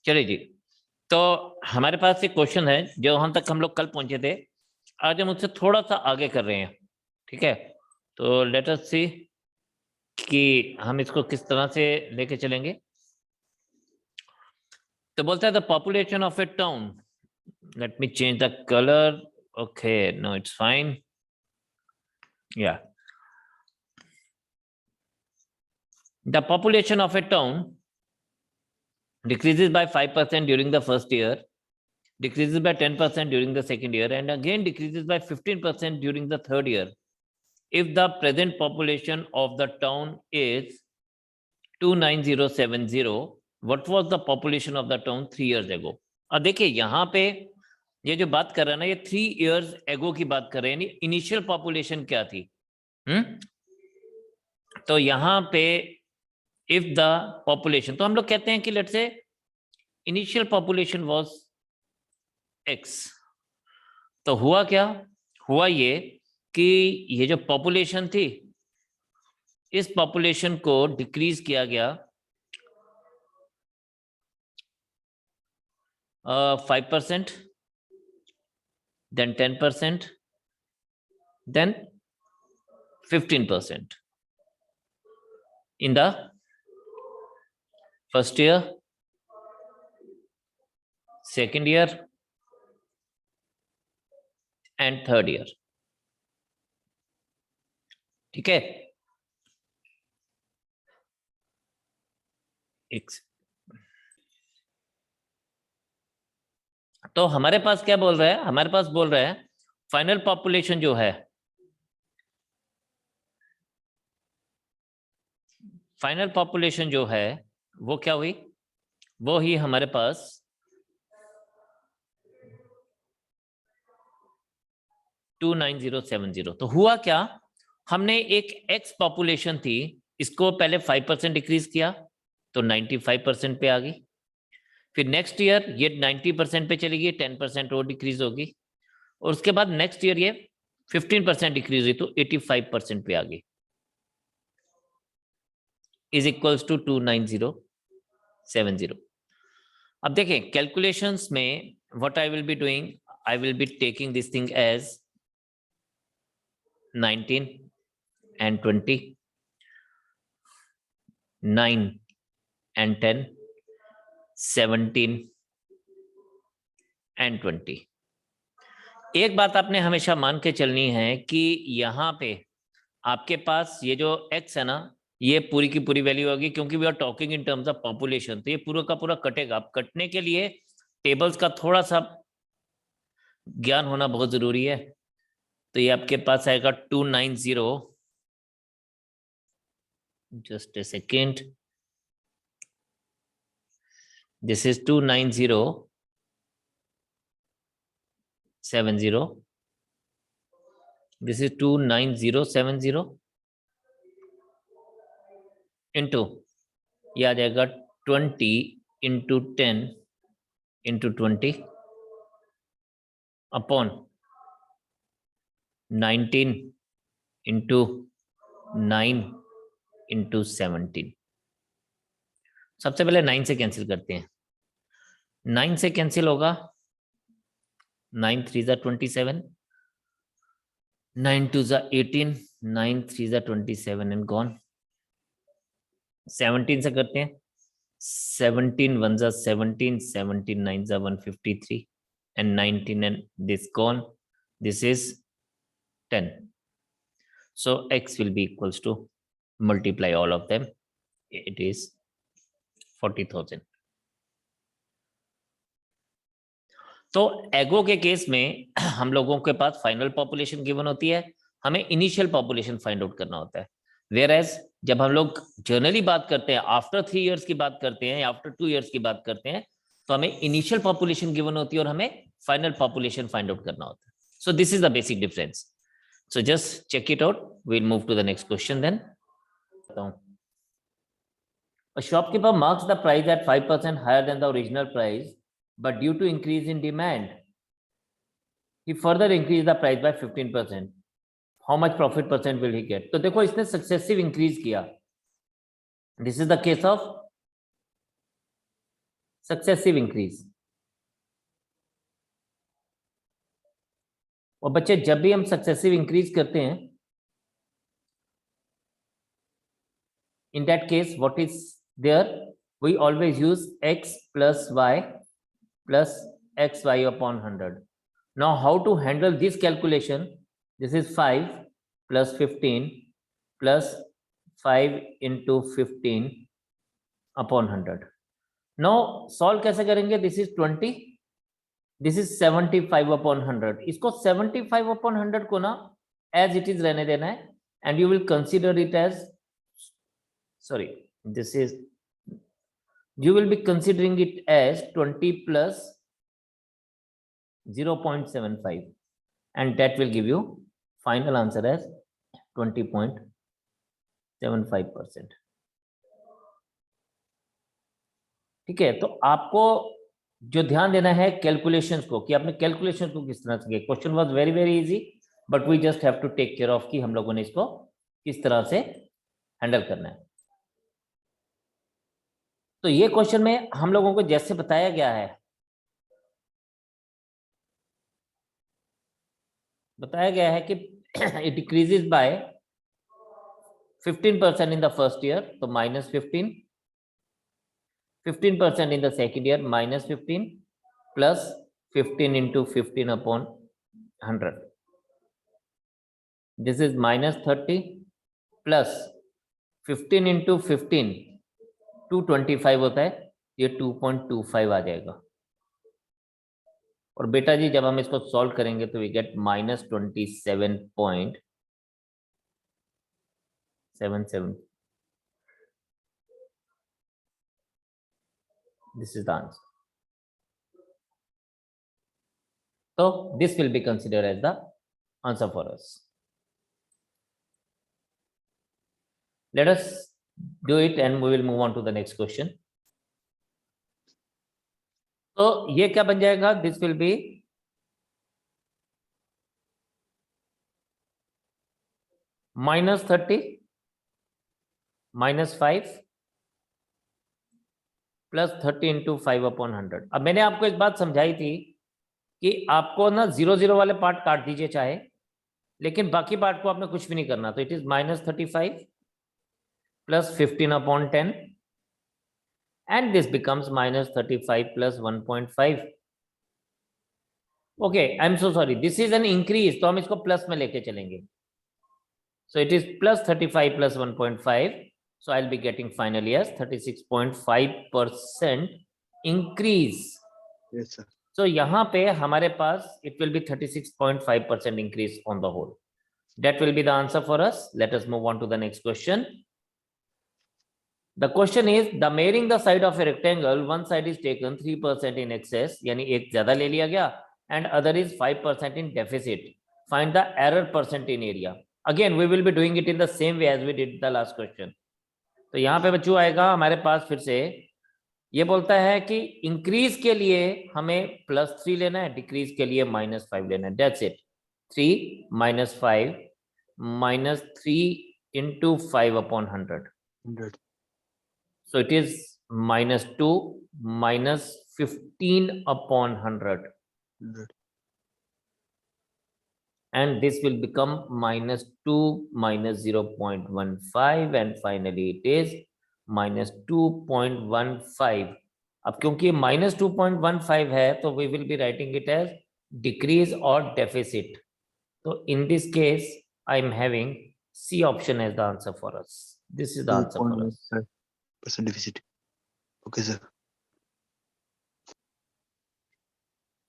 चलिए जी, तो हमारे पास एक क्वेश्चन है जो हम लोग कल पहुंचे थे, आज हम उससे थोड़ा सा आगे कर रहे हैं। ठीक है, तो लेट अस सी कि हम इसको किस तरह से लेके चलेंगे। तो बोलता है the population of a town, let me change the colour, okay no it's fine, या the population of a town decreases by 5% during the first year, decreases by 10% during the second year, and again decreases by 15% during the third year. If the present population of the town is 29070, what was the population of the town 3 years ago? अब देखिए यहाँ पे ये जो बात कर रहे हैं ना, ये 3 years ago की बात कर रहे हैं, इनिशियल पॉपुलेशन क्या थी। तो यहाँ पे इफ द पॉपुलेशन, तो हम लोग कहते हैं कि let's say initial population was x, तो हुआ क्या, हुआ ये कि ये जो पॉपुलेशन थी, इस पॉपुलेशन को डिक्रीज किया गया 5%, then 10%, then 15% in the first year, second year and third year. ठीक है, तो हमारे पास क्या बोल रहा है, हमारे पास बोल रहा है फाइनल पॉपुलेशन जो है, फाइनल पॉपुलेशन जो है वो क्या हुई, वो ही हमारे पास 29070। तो हुआ क्या, हमने एक एक्स पॉपुलेशन थी, इसको पहले 5% डिक्रीज किया तो 95% पे आ गई, फिर नेक्स्ट ईयर ये 90% पे चली गई, 10% और डिक्रीज होगी, और उसके बाद नेक्स्ट ईयर ये 15% डिक्रीज हुई तो 85% पे आ गई, इज इक्वल्स टू 29070। अब देखें कैलकुलेशंस में what I will be doing, I will be taking this thing as 19 and 20, 9 and 10, 17 and 20। एक बात आपने हमेशा मान के चलनी है कि यहाँ पे आपके पास ये जो x है ना, ये पूरी की पूरी वैल्यू होगी, क्योंकि we are talking in terms of population, तो ये पूरा का पूरा कटेगा। अब कटने के लिए टेबल्स का थोड़ा सा ज्ञान होना बहुत जरूरी है। तो ये आपके पास आएगा 290, just a second, this is 29070, this is 29070 into, ये आ जाएगा 20 into 10 into 20 upon 19 into 9 into 17। सबसे पहले 9 से कैंसिल करते हैं, 9 से कैंसिल होगा, 9 3 जा 27, 9 2 जा 18, 9 3 जा 27 एंड गॉन। 17 से करते हैं, 17 1 जा 17, 17 9 जा 153 and 19 and this gone, this is 10, so x will be equals to, multiply all of them, it is 40,000। तो एगो के केस में हम लोगों के पास फाइनल पॉपुलेशन गिवन होती है, हमें इनिशियल पॉपुलेशन फाइंड आउट करना होता है। वेयर एज जब हम लोग जनरली बात करते हैं, आफ्टर 3 इयर्स की बात करते हैं या आफ्टर 2 इयर्स की बात करते हैं, तो हमें इनिशियल पॉपुलेशन गिवन होती है और हमें फाइनल पॉपुलेशन फाइंड आउट करना होता है। So this is the basic difference. So just check it out, we will move to the next question then. A shopkeeper marks the price at 5% higher than the original price, but due to increase in demand, he further increased the price by 15%. How much profit percent will he get? तो देखो इसने successive increase किया. This is the case of successive increase. और बच्चे जब भी हम successive increase करते हैं, in that case what is there, we always use x plus y plus xy upon 100. Now how to handle this calculation? This is 5 plus 15 plus 5 into 15 upon 100. Now solve कैसे करेंगे? This is 20, this is 75 upon 100. इसको 75 upon 100 को ना as it is रहने देना है, and you will consider it as, sorry, this is, you will be considering it as 20 plus 0.75, and that will give you final answer as 20.75%. ठीक है, तो आपको जो ध्यान देना है कैलकुलेशंस को, कि आपने कैलकुलेशन को किस तरह से, question was very very easy, but we just have to take care of कि हम लोगों ने इसको किस तरह से हैंडल करना है। तो ये क्वेश्चन में हम लोगों को जैसे बताया गया है, कि it decreases by 15% in the first year, तो minus 15, 15% in the second year, minus 15, plus 15 into 15 upon 100. This is minus 30 plus 15 into 15, 225 होता है, ये 2.25 आ जाएगा। और बेटा जी जब हम इसको सॉल्व करेंगे तो we get -27.77। This is the answer. तो this will be considered as the answer for us. Let us do it and we will move on to the next question. तो ये क्या बन जाएगा? This will be -30 -5 plus 30 into 5 upon 100। अब मैंने आपको एक बात समझाई थी कि आपको ना 0 वाले पार्ट काट दीजिए चाहे, लेकिन बाकी पार्ट को आपने कुछ भी नहीं करना। तो it is -35 plus 15 upon 10 and this becomes -35 plus 1.5. okay, I'm so sorry, this is an increase, तो हम इसको प्लस में लेके चलेंगे। so it is plus 35 plus 1.5, so I'll be getting finally as 36.5% increase. Yes sir. so यहाँ पे हमारे पास it will be 36.5% increase on the whole. that will be the answer for us. Let us move on to the next question. The question is, the measuring the side of a rectangle, one side is taken 3% in excess, यानी एक ज्यादा ले लिया गया, and other is 5% in deficit. Find the error percent in area. Again, we will be doing it in the same way as we did the last question. तो यहाँ पे बच्चों आएगा हमारे पास फिर से ये बोलता है कि इंक्रीज के लिए हमें +3 लेना है, डिक्रीज के लिए -5 लेना है। That's it. 3 - 5 -3 into 5 upon 100. 100. So it is -2 minus 15 upon 100. 100. And this will become -2 minus 0.15 and finally it is -2.15. अब क्योंकि -2.15 है तो we will be writing it as decrease or deficit. So in this case I am having C option as the answer for us. This is the answer for us. 2.15% deficit. Okay sir.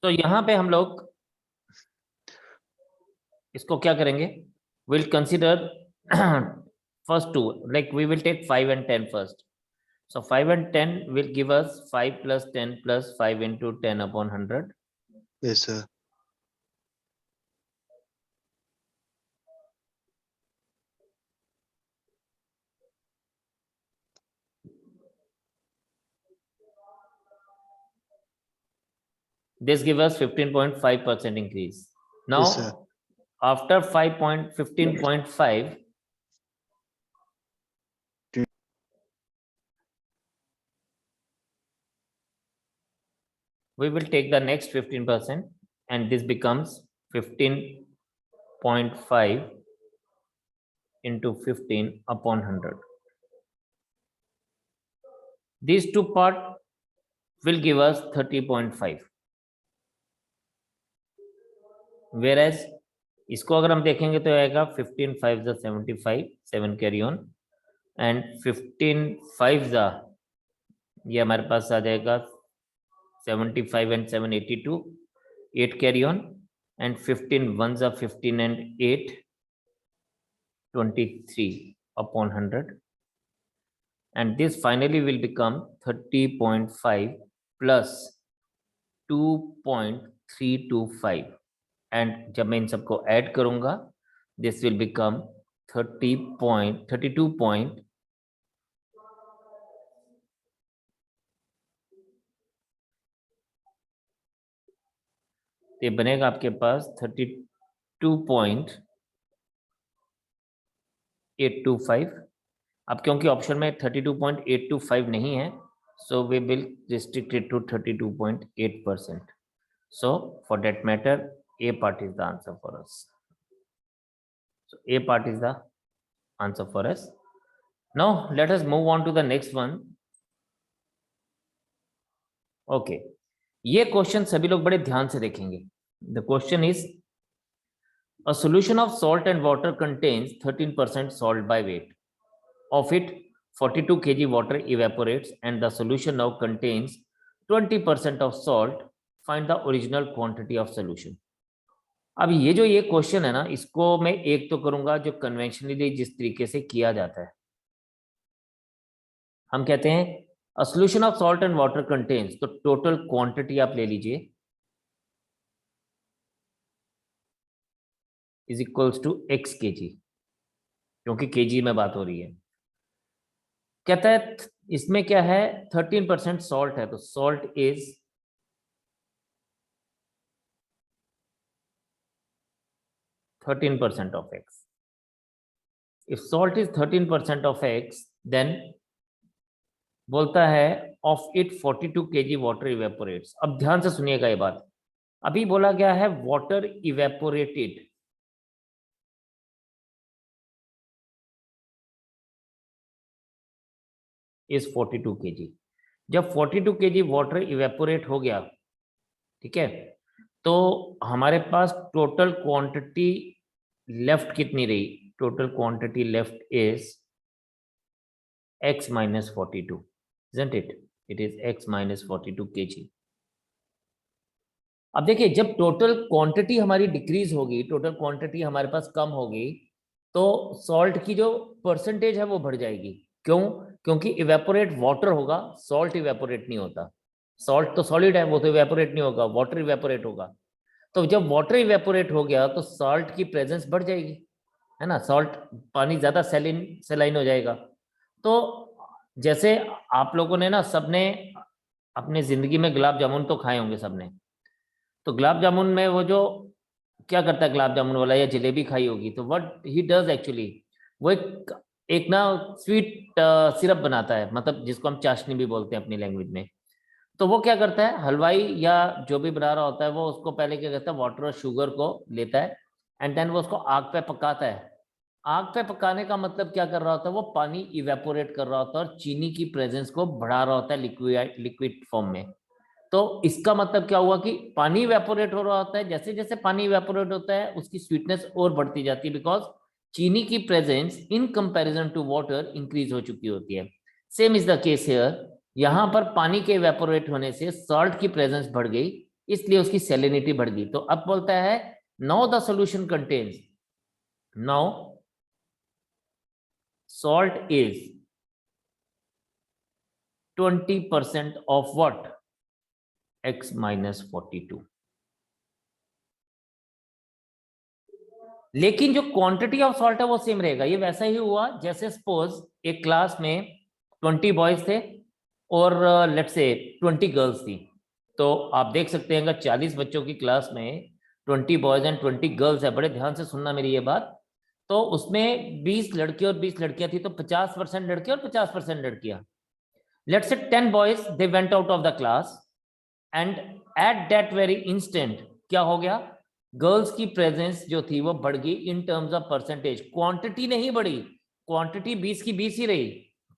तो यहाँ पे हम लोग इसको क्या करेंगे? We'll consider first two, like we will take 5 and 10 first. So 5 and 10 will give us 5 plus 10 plus 5 into 10 upon 100. Yes sir. This gives us 15.5% increase. Now, Yes, sir. after 15.5, we will take the next 15% and this becomes 15.5 into 15 upon 100. These two part will give us 30.5. whereas इसको अगर हम देखेंगे तो आएगा 15 5 ज़ा 75, 7 carry on, and 15 5 ज़ा ये हमारे पास आ जाएगा 75 एंड 7 82, 8 कैरी ऑन, एंड 15 1 ज़ा 15 and 8 23 upon 100, and this finally will become 30.5 plus 2.325, and जब मैं इन सबको ऐड करूंगा this will become 32. ये बनेगा आपके पास 32.825. अब क्योंकि ऑप्शन में 32.825 नहीं है, so we will restrict it to 32.8%. So for that matter, A part is the answer for us. So A part is the answer for us. Now let us move on to the next one. Okay, ये question सभी लोग बड़े ध्यान से देखेंगे. The question is, a solution of salt and water contains 13% salt by weight. Of it, 42 kg water evaporates and the solution now contains 20% of salt. Find the original quantity of solution. अब ये जो ये question है ना, इसको मैं एक तो करूंगा जो कन्वेंशनली जिस तरीके से किया जाता है. हम कहते हैं a solution of salt and water contents, तो टोटल क्वांटिटी आप ले लीजिए is equals to x kg, क्योंकि kg में बात हो रही है. कहता है इसमें क्या है, 13% सॉल्ट है, तो salt is 13% of x. If salt is 13% of x, then बोलता है of it 42 kg water evaporates. अब ध्यान से सुनिएगा ये बात. अभी बोला गया है water evaporated. is 42 kg. जब 42 kg वाटर इवेपोरेट हो गया, ठीक है, तो हमारे पास टोटल क्वांटिटी लेफ्ट कितनी रही? Total quantity left is x minus 42, isn't it? It is x minus 42 kg. अब देखिए, जब टोटल क्वांटिटी हमारी डिक्रीज होगी, टोटल क्वांटिटी हमारे पास कम होगी, तो सॉल्ट की जो परसेंटेज है वो बढ़ जाएगी. क्यों? क्योंकि इवेपोरेट वाटर होगा, सॉल्ट इवेपोरेट नहीं होता. सॉल्ट तो सॉलिड है, वो तो इवेपोरेट नहीं होगा, वाटर इवेपोरेट होगा. तो जब वाटर इवेपोरेट हो गया तो सॉल्ट की प्रेजेंस बढ़ जाएगी, है ना. सॉल्ट, पानी ज्यादा सेलाइन हो जाएगा. तो जैसे आप लोगों ने ना, सबने अपने जिंदगी में गुलाब जामुन तो खाए होंगे सबने. तो गुलाब जामुन में वो जो क्या करता है गुलाब जामुन वाला, या जलेबी खाई होगी, तो व्हाट ही डज एक्चुअली, वो एक ना स्वीट सिरप बनाता है, मतलब जिसको हम चाशनी भी बोलते हैं अपनी लैंग्वेज में. तो वो क्या करता है, हलवाई या जो भी बना रहा होता है, वो उसको पहले क्या करता है, वाटर और शुगर को लेता है एंड देन वो उसको आग पे पकाता है. आग पे पकाने का मतलब क्या कर रहा होता है, वो पानी इवेपोरेट कर रहा होता है और चीनी की प्रेजेंस को बढ़ा रहा होता है लिक्विड फॉर्म में. तो इसका मतलब क्या हुआ कि पानी इवेपोरेट हो रहा होता है, जैसे जैसे पानी इवेपोरेट होता है उसकी स्वीटनेस और बढ़ती जाती है, बिकॉज चीनी की presence in comparison to water increase हो चुकी होती है. Same is the case here. यहां पर पानी के इवेपोरेट होने से सॉल्ट की प्रेजेंस बढ़ गई, इसलिए उसकी सैलिनिटी बढ़ गई. तो अब बोलता है now the solution contains, now salt is 20% of what? x minus 42. लेकिन जो क्वांटिटी ऑफ सॉल्ट है वो सेम रहेगा. ये वैसा ही हुआ जैसे सपोज एक क्लास में 20 बॉयज थे और लेट्स से 20 गर्ल्स थी. तो आप देख सकते हैं अगर 40 बच्चों की क्लास में 20 बॉयज एंड 20 गर्ल्स है, बड़े ध्यान से सुनना मेरी ये बात, तो उसमें 20 लड़के और 20 लड़कियां थी, तो 50% लड़के और 50% लड़कियां. Let's say 10 boys they went out of the class and at that very instant क्या हो गया, गर्ल्स की प्रेजेंस जो थी वो बढ़ गई इन टर्म्स ऑफ परसेंटेज, क्वांटिटी नहीं बढ़ी, क्वांटिटी 20 की 20 ही रही,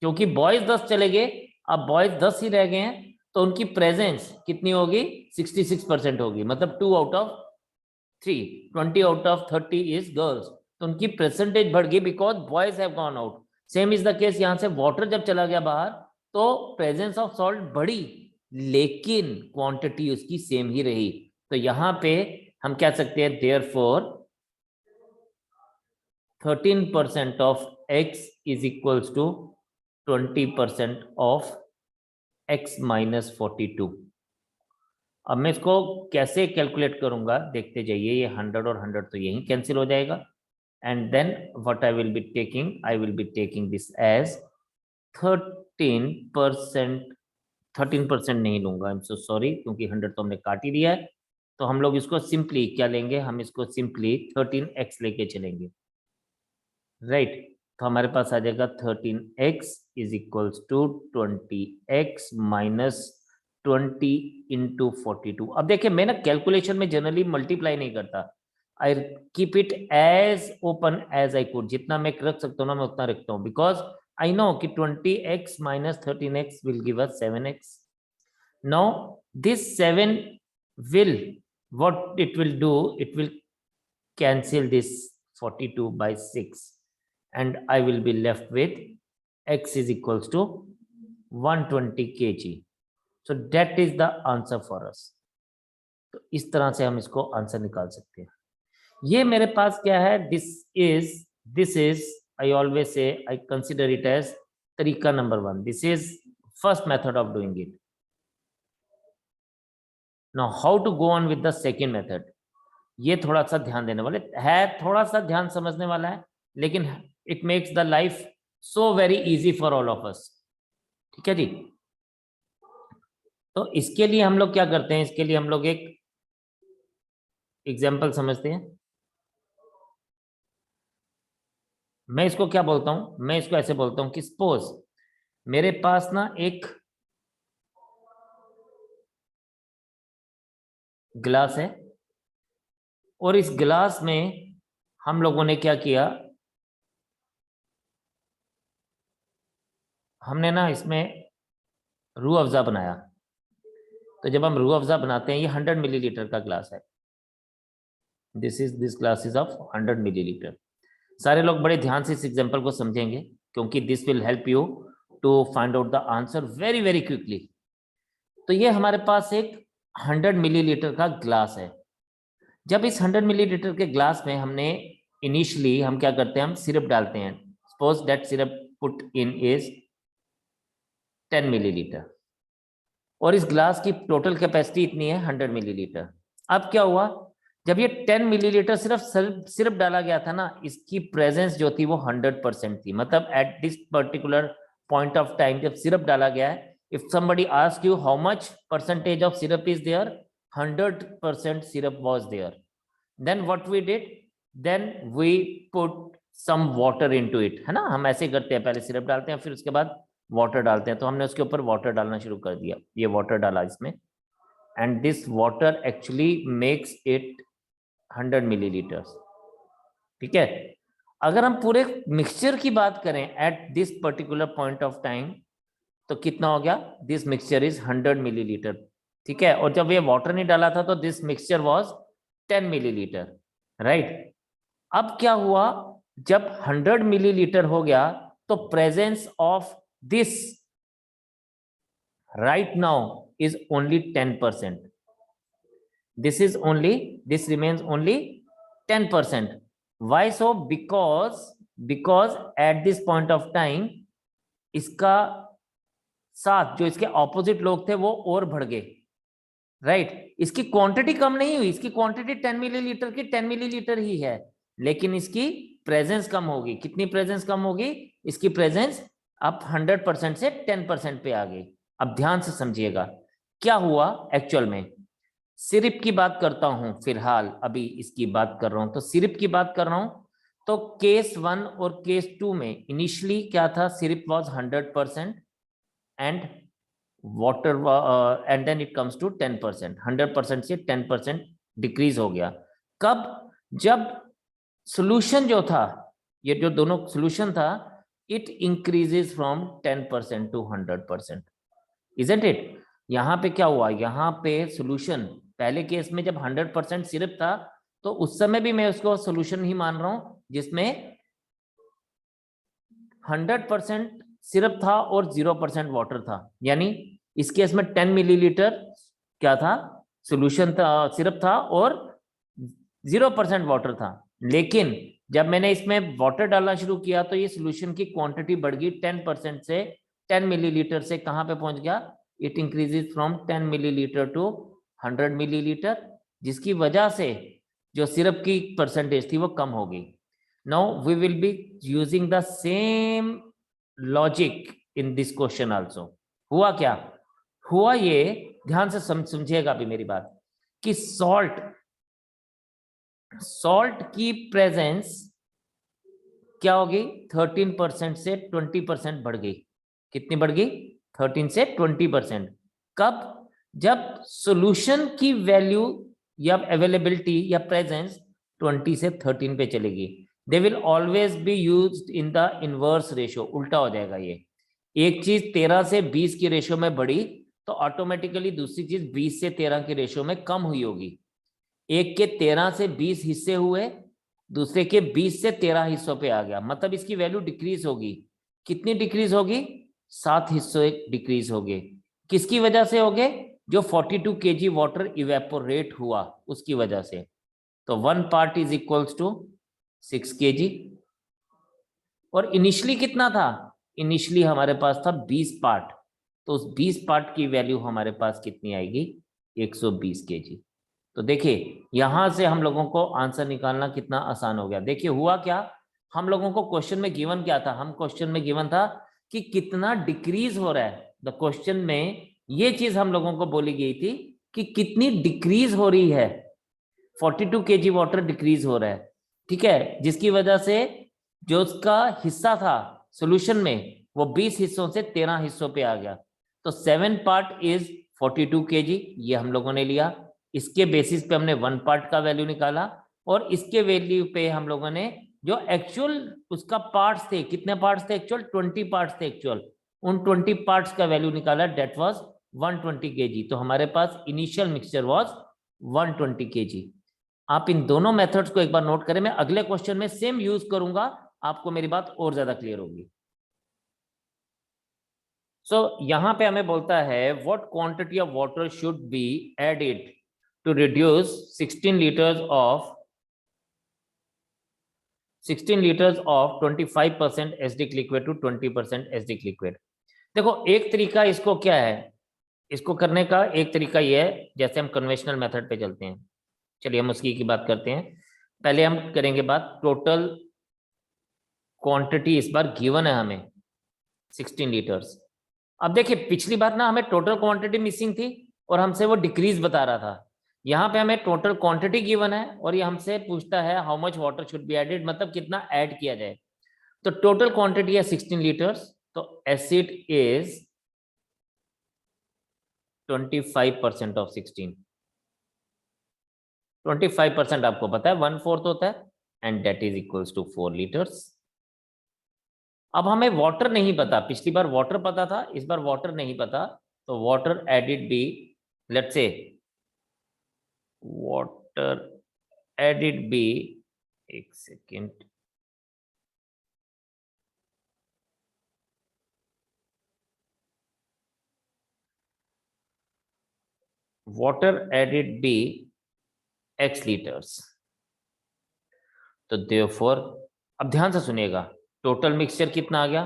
क्योंकि बॉयज 10 चले गए, अब बॉयज 10 ही रह गए हैं, तो उनकी प्रेजेंस कितनी होगी, 66% होगी, मतलब 2 out of 3, 20 out of 30 is girls, तो उनकी परसेंटेज बढ़ गई because boys have gone out. Same is the case, यहां से वाटर जब चला गया बाहर तो प्रेजेंस ऑफ सॉल्ट बढ़ी, लेकिन क्वांटिटी उसकी सेम ही रही, तो यहां पे हम कह सकते हैं therefore 13% of x is equals to 20% of x minus 42। अब मैं इसको कैसे कैलकुलेट करूंगा देखते जाइए, ये 100 और 100 तो यही कैंसिल हो जाएगा, and then what I will be taking this as 13%, 13% नहीं लूंगा, आई एम सो सॉरी, क्योंकि 100 तो हमने काट ही दिया है, तो हम लोग इसको सिंपली क्या लेंगे, हम इसको सिंपली 13x लेके चलेंगे, राइट। तो हमारे पास आ जाएगा 13x is equals to 20x minus 20 into 42। अब देखिए मैं ना कैलकुलेशन में जनरली मल्टीप्लाई नहीं करता, I keep it as open as I could, जितना मैं रख सकता हूँ ना मैं उतना रखता हूँ, बिकॉज आई नो कि 20x minus 13x will give us 7x। Now this 7 will, what it will do, it will cancel this 42 by 6 and I will be left with x is equals to 120 kg. So that is the answer for us. तो इस तरह से हम इसको answer निकाल सकते हैं। ये मेरे पास क्या है, this is I always say I consider it as तरीका number 1, this is first method of doing it. Now how to go on with the second method, ये थोड़ा सा ध्यान देने वाले है, थोड़ा सा ध्यान समझने वाला है, लेकिन it makes the life so very easy for all of us, ठीक है जी। तो इसके लिए हम लोग क्या करते हैं, इसके लिए हम लोग एक एग्जाम्पल समझते हैं। मैं इसको क्या बोलता हूं, मैं इसको ऐसे बोलता हूं कि सपोज मेरे पास ना एक ग्लास है और इस ग्लास में हम लोगों ने क्या किया, हमने ना इसमें रूह अफ़ज़ा बनाया। तो जब हम रूह अफ़ज़ा बनाते हैं, ये 100 मिलीलीटर का ग्लास है, this glass is of 100 millilitre. सारे लोग बड़े ध्यान से इस एग्जांपल को समझेंगे, क्योंकि this will help you to find out the answer very very quickly. तो ये हमारे पास एक 100 मिलीलीटर का ग्लास है। जब इस 100 मिलीलीटर के ग्लास में हमने इनिशियली हम क्या करते हैं, हम सिरप डालते हैं, suppose that syrup put in is 10 millilitre और इस ग्लास की टोटल कैपेसिटी इतनी है 100 मिलीलीटर। अब क्या हुआ, जब ये 10 मिलीलीटर सिर्फ सिरप डाला गया था ना, इसकी प्रेजेंस जो थी वो 100% थी, मतलब at this particular point of time जब सिरप डाला गया है, if somebody ask you how much percentage of syrup is there, 100% syrup was there. Then what we did, then we put some water into it, है ना, हम ऐसे करते हैं, पहले सिरप डालते हैं फिर उसके बाद वाटर डालते हैं, तो हमने उसके ऊपर वाटर डालना शुरू कर दिया, ये वाटर डाला इसमें, and this water actually makes it 100 millilitres, ठीक है। अगर हम पूरे मिक्सचर की बात करें at this particular point of time, तो कितना हो गया, दिस मिक्सचर इज 100 मिलीलीटर, ठीक है। और जब ये वाटर नहीं डाला था तो this mixture was 10 millilitre, right. अब क्या हुआ, जब 100 मिलीलीटर हो गया तो presence of this right now is only 10%. This remains only 10%. Why so? Because at this point of time इसका साथ जो इसके ऑपोजिट लोग थे वो और बढ़ गए, राइट। इसकी क्वांटिटी कम नहीं हुई, इसकी क्वांटिटी 10 मिलीलीटर की 10 मिलीलीटर ही है, लेकिन इसकी प्रेजेंस कम होगी। कितनी प्रेजेंस कम होगी, इसकी प्रेजेंस अब 100% से 10% पे आ गई। अब ध्यान से समझिएगा क्या हुआ एक्चुअल में। सिरप की बात करता हूं, फिलहाल अभी इसकी बात कर रहा हूं, तो सिरप की बात कर रहा हूं, तो केस 1 और केस 2 में इनिशियली क्या था, syrup was 100% and water and then it comes to 10%, 100% से 10% डिक्रीज हो गया। कब? जब सोल्यूशन जो था, ये जो दोनों सोल्यूशन था, it increases from 10% to 100%, isn't it? यहाँ पे क्या हुआ, यहाँ पे सोल्यूशन पहले केस में जब 100% सिरप था तो उस समय भी मैं उसको सोल्यूशन ही मान रहा हूं जिसमें 100% सिरप था और 0% वाटर था। यानी इस केस में 10 मिलीलीटर क्या था, सोल्यूशन था, सिरप था, और 0% वाटर था। लेकिन जब मैंने इसमें वाटर डालना शुरू किया तो ये सोल्यूशन की क्वांटिटी बढ़ गई 10% से 10 मिलीलीटर से कहां पे पहुंच गया, it increases from 10 millilitre to 100 millilitre, जिसकी वजह से जो सिरप की परसेंटेज थी वो कम हो गई। Now we will be using the same logic in this question also. हुआ क्या? हुआ ये, ध्यान से समझिएगा अभी मेरी बात, कि सॉल्ट की प्रेजेंस क्या होगी, 13% से 20% बढ़ गई। कितनी बढ़ गई? 13 से 20%। कब? जब सॉल्यूशन की वैल्यू या अवेलेबिलिटी या प्रेजेंस 20 से 13 पे चलेगी। They will always be used in the inverse ratio, उल्टा हो जाएगा ये। एक चीज 13 से 20 की रेशियो में बढ़ी तो ऑटोमेटिकली दूसरी चीज 20 से 13 की रेशियो में कम हुई होगी। एक के 13 से 20 हिस्से हुए, दूसरे के 20 से 13 हिस्सों पे आ गया, मतलब इसकी वैल्यू डिक्रीज होगी। कितनी डिक्रीज होगी? 7 हिस्से डिक्रीज होंगे। किसकी वजह से होंगे? जो 42 kg वाटर इवेपोरेट हुआ उसकी वजह से। तो 1 part is equals to 6 kg। और इनिशियली कितना था? इनिशियली हमारे पास था 20 पार्ट, तो उस 20 पार्ट की वैल्यू हमारे पास कितनी आएगी? 120 kg। तो देखिए यहां से हम लोगों को आंसर निकालना कितना आसान हो गया। देखिए हुआ क्या, हम लोगों को क्वेश्चन में गिवन क्या था, हम क्वेश्चन में गिवन था कि कितना डिक्रीज हो रहा है। द क्वेश्चन में ये चीज हम लोगों को बोली गई थी कि कितनी डिक्रीज हो रही है, 42 kg वाटर डिक्रीज हो रहा है, ठीक है, जिसकी वजह से जो उसका हिस्सा था सॉल्यूशन में वो 20 हिस्सों से 13 हिस्सों पे आ गया। तो 7 पार्ट इज 42 kg, ये हम लोगों ने लिया। इसके बेसिस पे हमने 1 पार्ट का वैल्यू निकाला, और इसके वैल्यू पे हम लोगों ने जो एक्चुअल उसका पार्ट्स थे, कितने पार्ट्स थे एक्चुअल, 20 पार्ट्स थे एक्चुअल, उन 20 पार्ट्स का वैल्यू निकाला, डेट वाज 120 kg। तो हमारे पास इनिशियल मिक्सचर वाज 120 kg। आप इन दोनों मेथड्स को एक बार नोट करें, मैं अगले क्वेश्चन में सेम यूज करूंगा, आपको मेरी बात और ज्यादा क्लियर होगी। यहां पे हमें बोलता है what quantity of water should be added to reduce 16 litres of 25% acidic liquid to 20% acidic liquid. देखो एक तरीका इसको क्या है, इसको करने का एक तरीका ये है, जैसे हम कन्वेंशनल मेथड पे चलते हैं। चलिए हम उसकी बात करते हैं। पहले हम करेंगे बात टोटल क्वांटिटी, इस बार गिवन है हमें 16 लीटर्स। अब देखिए पिछली बार ना हमें टोटल क्वांटिटी मिसिंग थी और हमसे वो डिक्रीज बता रहा था। यहाँ पे हमें टोटल क्वांटिटी गिवन है और ये हमसे पूछता है how much water should be added, मतलब कितना ऐड किया जाए। तो टोटल क्वांटिटी है 16 लीटर्स, तो एसिड इज 25% ऑफ 16। 25% आपको पता है 1/4 होता है, and that is equals to 4 litres. अब हमें वाटर नहीं पता, पिछली बार वाटर पता था, इस बार वाटर नहीं पता, तो water added B, let's say water added B, एक second, water added B x litres. तो देयरफॉर अब ध्यान से सुनिएगा, टोटल मिक्सचर कितना आ गया,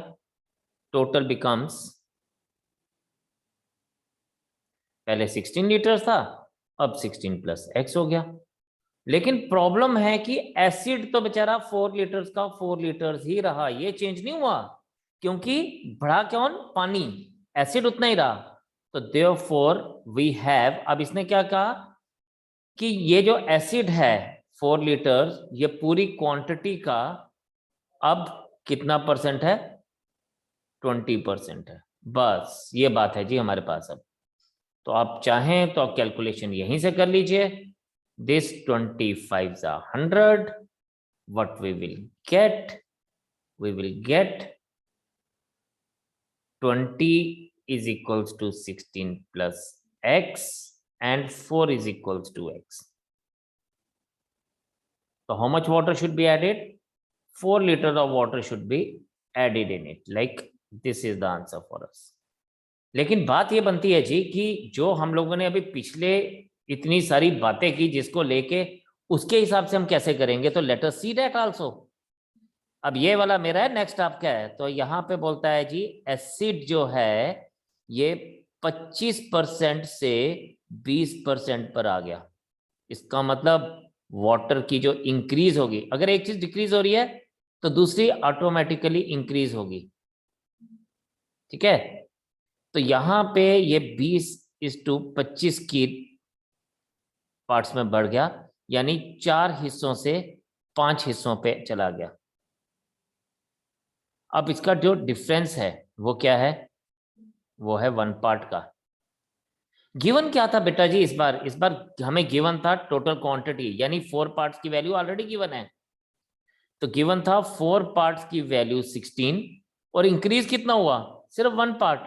टोटल बिकम्स, पहले 16 लीटर्स था, अब 16 प्लस x हो गया। लेकिन प्रॉब्लम है कि एसिड तो बेचारा 4 लीटर्स का 4 लीटर्स ही रहा, ये चेंज नहीं हुआ, क्योंकि बढ़ा कौन, पानी, एसिड उतना ही रहा। तो देयरफॉर वी हैव, अब इसने क्या कहा कि ये जो एसिड है 4 लीटर्स, ये पूरी क्वांटिटी का अब कितना परसेंट है, 20% है। बस ये बात है जी हमारे पास अब। तो आप चाहें तो आप कैलकुलेशन यहीं से कर लीजिए। This 25 100, what we will get, we will get 20 is equals to 16 plus x and 4 is equals to x. So how much water should be added? 4 liters of water should be added in it. Like this is the answer for us. लेकिन बात ये बनती है जी कि जो हम लोगों ने अभी पिछले इतनी सारी बातें की जिसको लेके उसके हिसाब से हम कैसे करेंगे, तो let us see that also. अब ये वाला मेरा है, नेक्स्ट आपका है। तो यहाँ पे बोलता है जी एसिड जो है ये 25% से 20% पर आ गया। इसका मतलब वाटर की जो इंक्रीज होगी, अगर एक चीज डिक्रीज हो रही है तो दूसरी ऑटोमेटिकली इंक्रीज होगी। ठीक है, तो यहां पे ये 20:25 की पार्ट्स में बढ़ गया, यानी 4 हिस्सों से 5 हिस्सों पे चला गया। अब इसका जो डिफरेंस है वो क्या है? वो है 1 पार्ट का। गिवन क्या था बेटा जी इस बार हमें गिवन था टोटल क्वांटिटी, यानी 4 पार्ट्स की वैल्यू ऑलरेडी गिवन है। तो गिवन था 4 पार्ट्स की वैल्यू 16 और इंक्रीज कितना हुआ? सिर्फ 1 part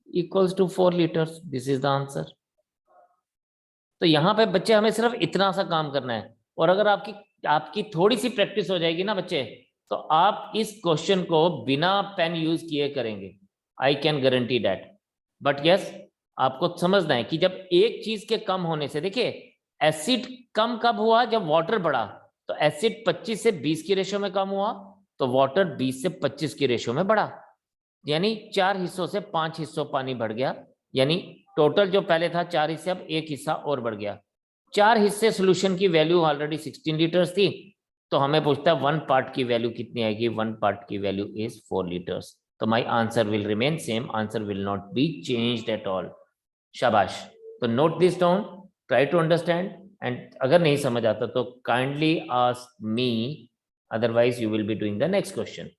equals to 4 litres. This is the answer. तो यहाँ पे बच्चे हमें सिर्फ इतना सा काम करना है, और अगर आपकी थोड़ी सी प्रैक्टिस हो जाएगी ना बच्चे, तो आप इस क्वेश्चन को बिना पेन यूज किए करेंगे। I can guarantee that. But yes, आपको समझना है कि जब एक चीज के कम होने से, देखिए एसिड कम कब हुआ? जब वाटर बढ़ा। तो एसिड 25 से 20 की रेशियो में कम हुआ, तो वाटर 20 से 25 की रेशियो में बढ़ा, यानी 4 हिस्सों से 5 हिस्सों पानी बढ़ गया। यानी टोटल जो पहले था 4 हिस्से, अब 1 हिस्सा और बढ़ गया। 4 हिस्से सोल्यूशन की वैल्यू ऑलरेडी 16 लीटर्स थी, तो हमें पूछता है 1 पार्ट की वैल्यू कितनी आएगी? 1 पार्ट की वैल्यू इज 4 लीटर्स। तो my answer will remain same, answer will not be changed at all. शाबाश। तो note this down, try to understand, and अगर नहीं समझ आता तो kindly ask me, otherwise you will be doing the next question.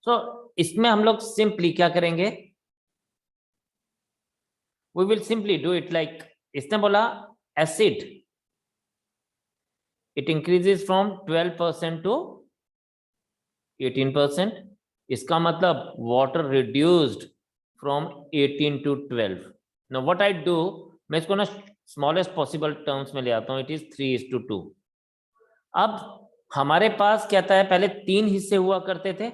So इसमें हम लोग सिंपली क्या करेंगे? we will simply do it like, इसने बोला acid it increases from 12% to 18%। इसका मतलब water reduced from 18 to 12। now what I do, मैं इसको ना smallest possible terms में ले आता हूँ, it is 3:2। अब हमारे पास क्या था, पहले 3 हिस्से हुआ करते थे,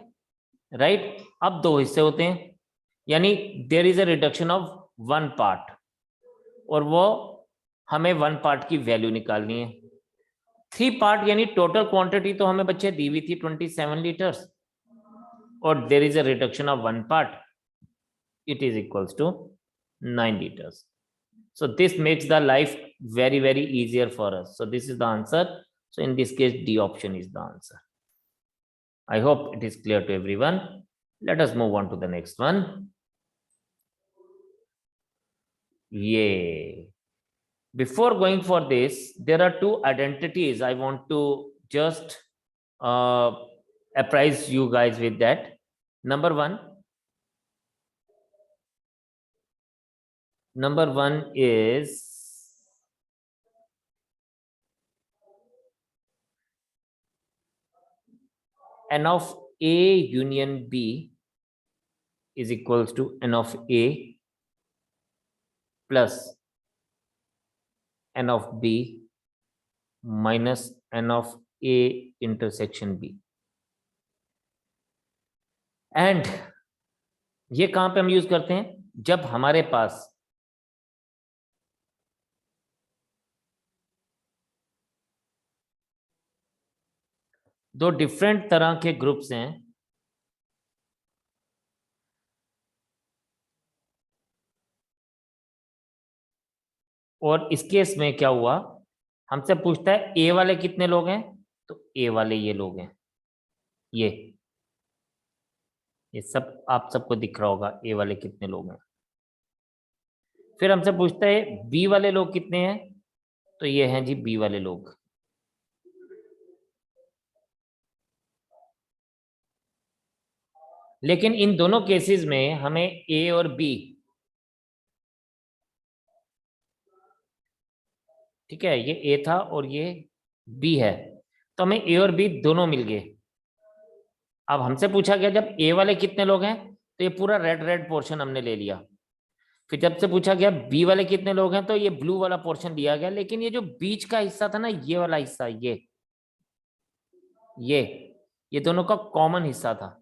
राइट? अब 2 हिस्से होते हैं, यानी there is a reduction of 1 part, और वो हमें 1 पार्ट की वैल्यू निकालनी है। 3 पार्ट यानी टोटल क्वांटिटी तो हमें बच्चे दी हुई थी 27 लीटर्स, और there is a reduction of 1 part, it is equals to 9 liters. So this makes the life very very easier for us. So this is the answer. So in this case D option is the answer. I hope it is clear to everyone. Let us move on to the next one. Yay. Before going for this, there are 2 identities I want to just apprise you guys with that. Number one is n of A union B is equals to n of A plus n of B minus n of A intersection B। And ये कहां पे हम use करते हैं? जब हमारे पास दो different तरह के ग्रुप्स हैं, और इस केस में क्या हुआ, हमसे पूछता है ए वाले कितने लोग हैं, तो ए वाले ये लोग हैं, ये सब आप सबको दिख रहा होगा ए वाले कितने लोग हैं। फिर हमसे पूछता है बी वाले लोग कितने हैं, तो ये हैं जी बी वाले लोग। लेकिन इन दोनों केसेस में हमें ए और बी, ठीक है, ये ए था और ये बी है, तो हमें ए और बी दोनों मिल गए। अब हमसे पूछा गया जब ए वाले कितने लोग हैं, तो ये पूरा रेड रेड पोर्शन हमने ले लिया। फिर जब से पूछा गया बी वाले कितने लोग हैं, तो ये ब्लू वाला पोर्शन दिया गया, लेकिन ये जो बीच का हिस्सा था ना, ये वाला हिस्सा, ये दोनों का कॉमन हिस्सा था,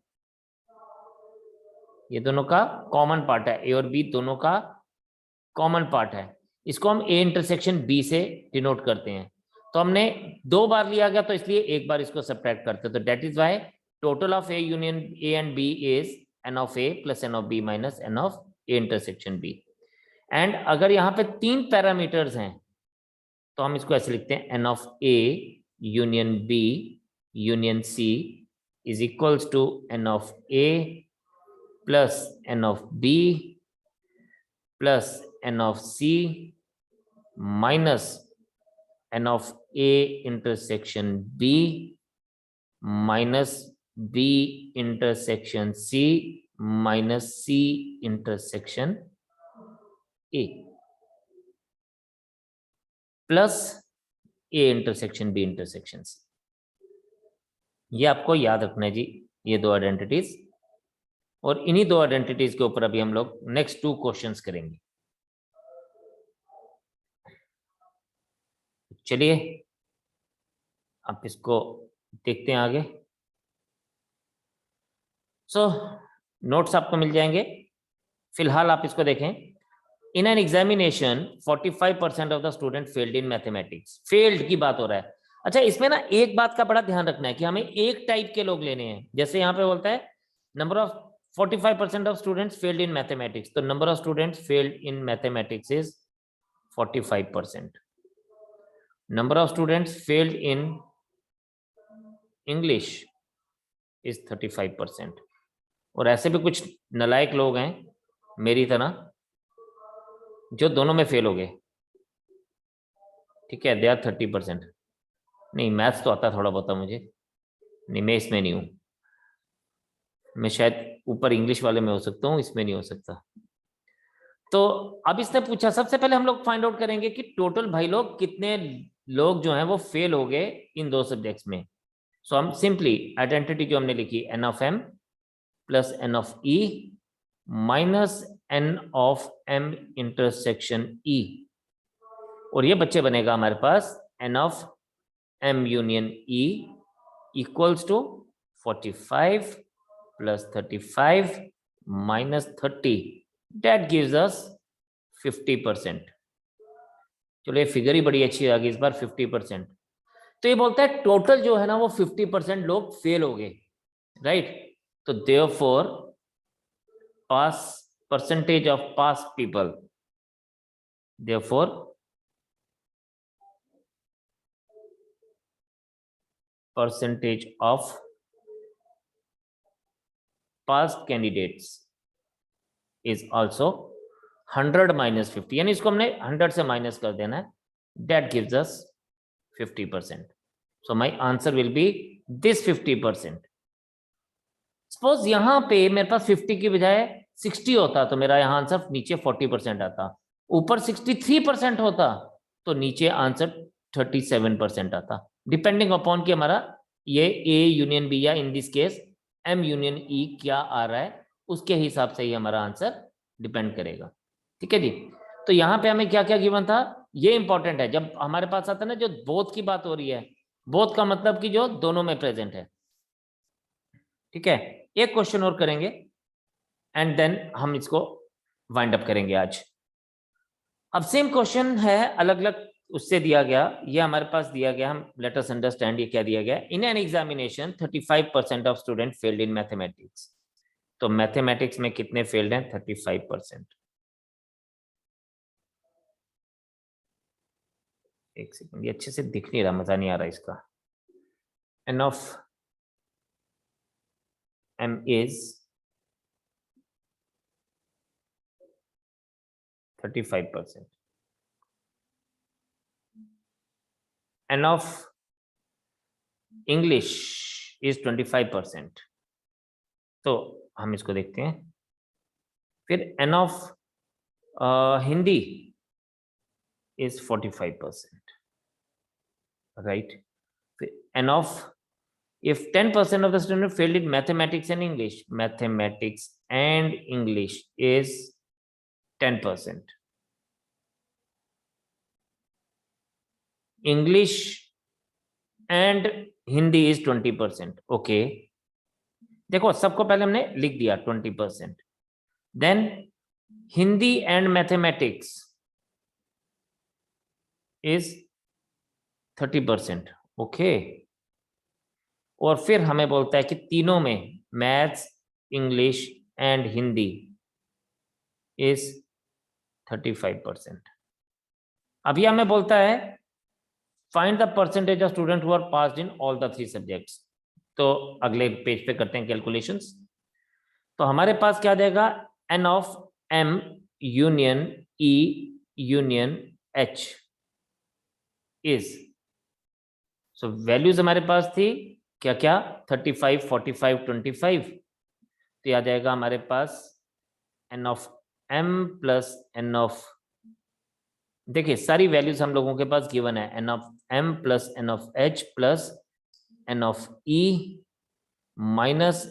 ये दोनों का कॉमन पार्ट है, ए और बी दोनों का कॉमन पार्ट है। इसको हम ए इंटरसेक्शन बी से डिनोट करते हैं। तो हमने 2 बार लिया गया, तो इसलिए एक बार इसको सब्ट्रैक्ट करते हैं। तो that is why total of A union A and B is n of A plus n of B minus n of A intersection B. And अगर यहाँ पे 3 पैरामीटर्स हैं, तो हम इसको ऐसे लिखते हैं, n of A union B union C is equals to n of A plus n of B plus n of C minus n of A intersection B minus B intersection C minus C intersection A plus A intersection B intersection C. ये आपको याद रखना है जी, ये 2 identities, और इन्हीं 2 identities के ऊपर अभी हम लोग नेक्स्ट 2 क्वेश्चंस करेंगे। चलिए आप इसको देखते हैं आगे। नोट्स आपको मिल जाएंगे, फिलहाल आप इसको देखें। In an examination 45% of the student failed in mathematics. Failed की बात हो रहा है। अच्छा, इसमें ना एक बात का बड़ा ध्यान रखना है कि हमें एक टाइप के लोग लेने हैं। जैसे यहाँ पे बोलता है number of 45% of students failed in mathematics, तो number of students failed in mathematics is 45%। Number of students failed in English is 35%। और ऐसे भी कुछ नालायक लोग हैं मेरी तरह जो दोनों में फेल हो गए, ठीक है, दे आर 30%। नहीं, मैथ्स तो आता थोड़ा बहुत मुझे, नहीं मैं इसमें नहीं हूँ, मैं शायद ऊपर इंग्लिश वाले में हो सकता हूँ, इसमें नहीं हो सकता। तो अब इसने पूछा, सबसे पहले हम लोग फाइंड आउट करेंगे कि टोटल भाई लोग कितने लोग जो हैं वो फेल हो गए इन 2 सब्जेक्ट्स में। सो हम सिंपली आइडेंटिटी जो हमने लिखी, n of M plus n of E minus n of M intersection E, और ये बच्चे बनेगा हमारे पास n of M union E equals to 45 plus 35 minus 30, that gives us 50%। चलो ये फिगर ही बड़ी अच्छी आ गई इस बार, 50%। तो ये बोलता है टोटल जो है ना वो 50% लोग फेल हो गए, राइट। तो therefore pass percentage of pass people, therefore percentage of past candidates is also 100 minus 50, यानी इसको हमने 100 से माइनस कर देना है, that gives us 50%. So my answer will be this 50%. Suppose यहाँ पे मेरे पास 50 की बजाय 60 होता तो मेरा यहाँ आंसर नीचे 40% आता, ऊपर 63% होता तो नीचे आंसर 37% आता, डिपेंडिंग अपॉन कि हमारा ये ए यूनियन बी या in this case M union E क्या आ रहा है, उसके हिसाब से ही हमारा आंसर डिपेंड करेगा। ठीक है जी। तो यहाँ पे हमें क्या क्या गिवन था, ये इंपॉर्टेंट है। जब हमारे पास आता है ना जो बोथ की बात हो रही है, बोथ का मतलब कि जो दोनों में प्रेजेंट है। ठीक है, एक क्वेश्चन और करेंगे एंड देन हम इसको वाइंड अप करेंगे आज। अब सेम क्वेश्चन है, अलग अलग उससे दिया गया, ये हमारे पास दिया गया, हम लेट अस अंडरस्टैंड ये क्या दिया गया। In an examination 35% of student failed in mathematics. तो मैथमेटिक्स में कितने फेल्ड हैं? 35%। एक सेकंड, ये अच्छे से दिख नहीं रहा, मजा नहीं आ रहा इसका। N of M is 35%, N of English is 25%। तो हम इसको देखते हैं। फिर n of Hindi is 45%, right? फिर n of, if 10% of the student failed in mathematics and English is 10%. English and Hindi is 20%. Okay, देखो सबको पहले हमने लिख दिया 20%. Then Hindi and mathematics is 30%. Okay, और फिर हमें बोलता है कि तीनों में maths, English and Hindi is 35%. अभी हमें बोलता है find the percentage of student who are passed in all the 3 subjects. तो अगले पेज पे करते हैं कैलकुलेशंस. तो हमारे पास क्या देगा, n of m union e union h is, so values हमारे पास थी क्या क्या, 35, 45, 25. तो आ जाएगा हमारे पास n of m plus n of, देखिए सारी वैल्यूज हम लोगों के पास गिवन है, n of m plus n of h plus n of e minus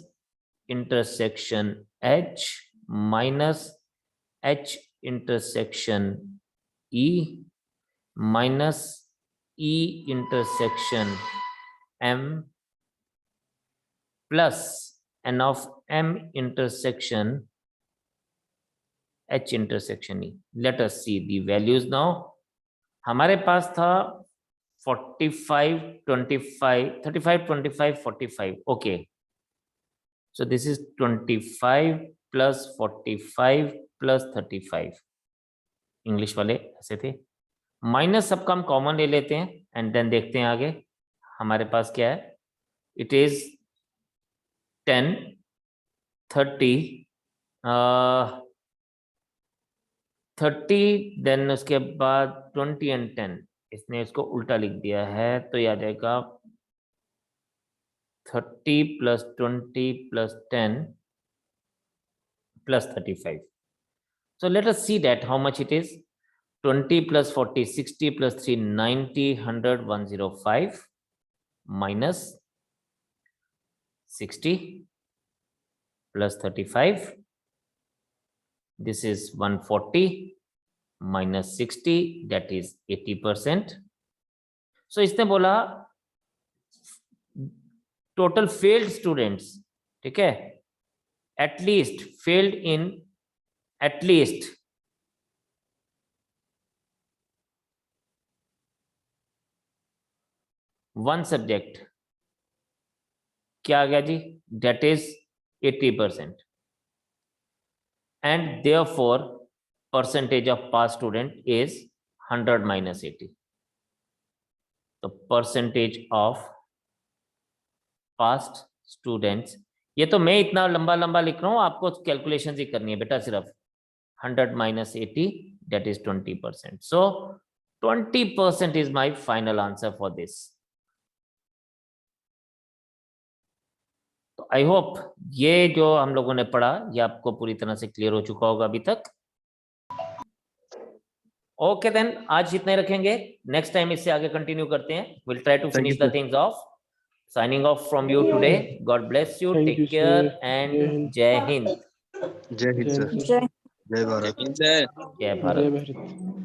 intersection h minus h intersection e minus e intersection m plus n of m intersection h intersection e. Let us see the values now. हमारे पास था 45, 25, 35, 25, 45. Okay, so this is 25 plus 45 plus 35. English वाले ऐसे थे. Minus सबका हम common ले लेते हैं एंड देन देखते हैं आगे हमारे पास क्या है. इट इज 10, 30, 30, देन उसके बाद 20 एंड 10. इसने इसको उल्टा लिख दिया है तो याद आएगा 30 plus 20 plus 10 plus 35. So let us see that how much it is. 20 plus 40, 60 plus 3, 90, 100, 105 minus 60 plus 35. This is 140 minus 60, that is 80%. So इसने बोला total failed students, ठीक है, at least failed in at least one subject, क्या आ गया जी, that is 80%. And therefore percentage of pass student is 100 minus 80. तो percentage of passed students, ये तो मैं इतना लंबा लंबा लिख रहा हूँ, आपको कैलकुलेशन ही करनी है बेटा. सिर्फ 100 minus 80, that is 20%. So 20% is my final answer for this. तो आई होप ये जो हम लोगों ने पढ़ा ये आपको पूरी तरह से क्लियर हो चुका होगा अभी तक. ओके देन, आज इतना ही रखेंगे. नेक्स्ट टाइम इससे आगे कंटिन्यू करते हैं. Will try to finish the things off. Signing off from you today. God bless you. Take care and Jai Hind. जय हिंद सर. जय जय भारत. जय भारत.